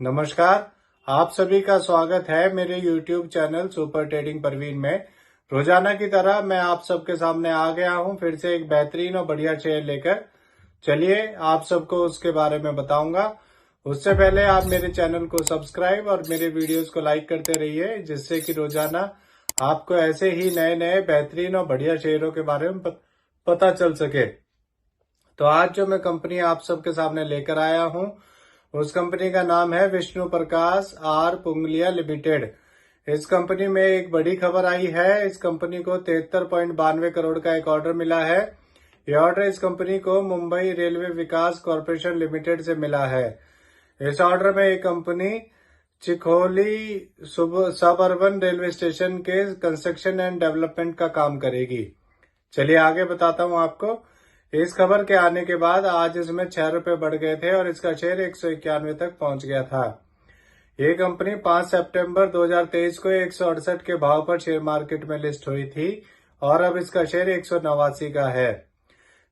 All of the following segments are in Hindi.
नमस्कार। आप सभी का स्वागत है मेरे YouTube channel super trading Parveen में। रोजाना की तरह मैं आप सबके सामने आ गया हूं फिर से एक बेहतरीन और बढ़िया शेयर लेकर। चलिए आप सबको उसके बारे में बताऊंगा। उससे पहले आप मेरे चैनल को सब्सक्राइब और मेरे वीडियोस को लाइक करते रहिए, जिससे कि रोजाना आपको ऐसे ही नए नए बेहतरीन और बढ़िया शेयरों के बारे में पता चल सके। तो आज जो मैं कंपनी आप सबके सामने लेकर आया हूं, उस कंपनी का नाम है विष्णु प्रकाश आर पुंगलिया लिमिटेड। इस कंपनी में एक बड़ी खबर आई है। इस कंपनी को 73.92 करोड़ का एक ऑर्डर मिला है। यह ऑर्डर इस कंपनी को मुंबई रेलवे विकास कॉरपोरेशन लिमिटेड से मिला है। इस ऑर्डर में एक कंपनी चिखोली सब अर्बन रेलवे स्टेशन के कंस्ट्रक्शन एंड डेवलपमेंट का काम करेगी। चलिए आगे बताता हूं आपको। इस खबर के आने के बाद आज इसमें 6 रुपए बढ़ गए थे और इसका शेयर 191 तक पहुंच गया था। ये कंपनी 5 सितंबर 2023 को 168 के भाव पर शेयर मार्केट में लिस्ट हुई थी और अब इसका शेयर 189 का है।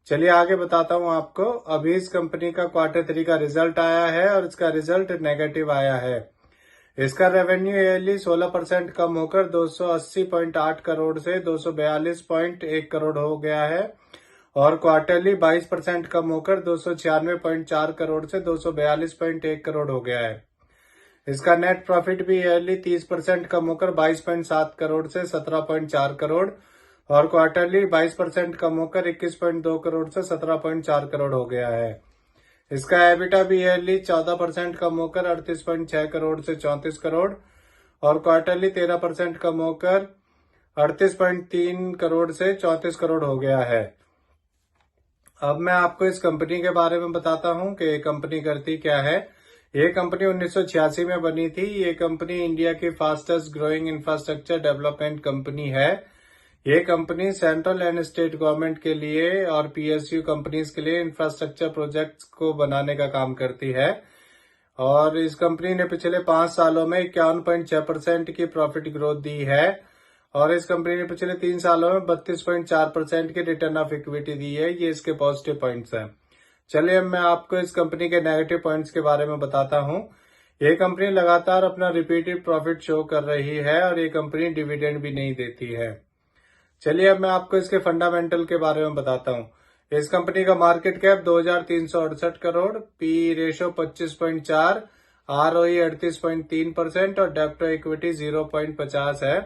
चलिए आगे बताता हूं आपको। अभी इस कंपनी का Q3 का रिजल्ट आया है और इसका रिजल्ट नेगेटिव आया है। इसका रेवेन्यू ईयरली 16% कम होकर 280.8 करोड़ से 242.1 करोड़ हो गया है और क्वार्टरली 22% कम होकर 296.4 करोड़ से 242.1 करोड़ हो गया है। इसका नेट प्रॉफिट भी ईयरली 30% कम होकर 22.7 करोड़ से 17.4 करोड़ और क्वार्टरली 22% कम होकर 21.2 करोड़ से 17.4 करोड़ हो गया है। इसका एबिटा भी ईयरली 14% कम होकर 38.6 करोड़ से 34 करोड़ और क्वार्टरली 13% कम होकर 38.3 करोड़ से 34 करोड़ हो गया है। अब मैं आपको इस कंपनी के बारे में बताता हूं कि ये कंपनी करती क्या है। ये कंपनी 1986 में बनी थी। ये कंपनी इंडिया की fastest growing infrastructure development company है। ये company central and state government के लिए और पीएसयू कंपनीज के लिए इंफ्रास्ट्रक्चर प्रोजेक्ट्स को बनाने का काम करती है और इस कंपनी ने पिछले 5 सालों में 51.6% की प्रॉफिट ग्रोथ दी है और इस कंपनी ने पिछले 3 सालों में 32.4% की रिटर्न ऑफ इक्विटी दी है। ये इसके पॉजिटिव पॉइंट्स हैं। चलिए अब मैं आपको इस कंपनी के नेगेटिव पॉइंट्स के बारे में बताता हूं। ये कंपनी लगातार अपना रिपीटेड प्रॉफिट शो कर रही है और ये कंपनी डिविडेंड भी नहीं देती है। चलिए अब मैं आपको इसके फंडामेंटल के बारे में बताता हूं। इस कंपनी का market cap 2368 crore, P ratio 25.4, ROE 38.3% और डेब्ट टू इक्विटी 0.50 है।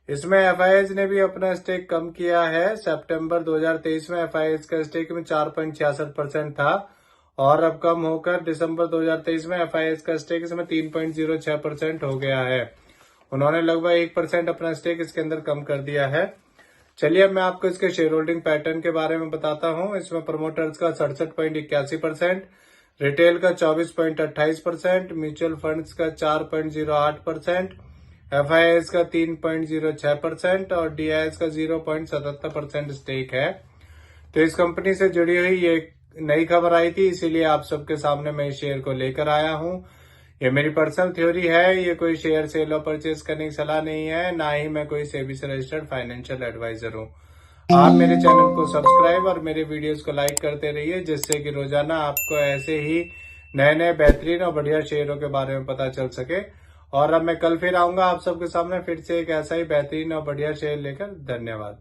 इसमें एफआईआईज ने भी अपना स्टेक कम किया है। सितंबर 2023 में एफआईआईज का स्टेक में 4.66% था और अब कम होकर दिसंबर 2023 में एफआईआईज का स्टेक इसमें 3.06% हो गया है। उन्होंने लगभग 1% अपना स्टेक इसके अंदर कम कर दिया है। चलिए अब मैं आपको इसके शेयर होल्डिंग पैटर्न के बारे में बताता हूं। इसमें प्रमोटर्स का 67.81%, रिटेल का 24.28%, म्यूचुअल फंड्स का 4.08%, एफआईआईज का 3.06% और डीआईएस का 0.77% स्टेक है। तो इस कंपनी से जुड़ी हुई ये नई खबर आई थी, इसीलिए आप सबके सामने मैं इस शेयर को लेकर आया हूं। ये मेरी पर्सनल थ्योरी है, ये कोई शेयर सेल और परचेज करने की सलाह नहीं है, ना ही मैं कोई सेबी से रजिस्टर्ड फाइनेंशियल एडवाइजर हूं। आप मेरे चैनल को सब्सक्राइब और मेरे वीडियोस को लाइक करते रहिए, जिससे कि रोजाना आपको ऐसे ही नए नए बेहतरीन और बढ़िया शेयरों के बारे में पता चल सके। और अब मैं कल फिर आऊंगा आप सबके सामने फिर से एक ऐसा ही बेहतरीन और बढ़िया शेयर लेकर। धन्यवाद।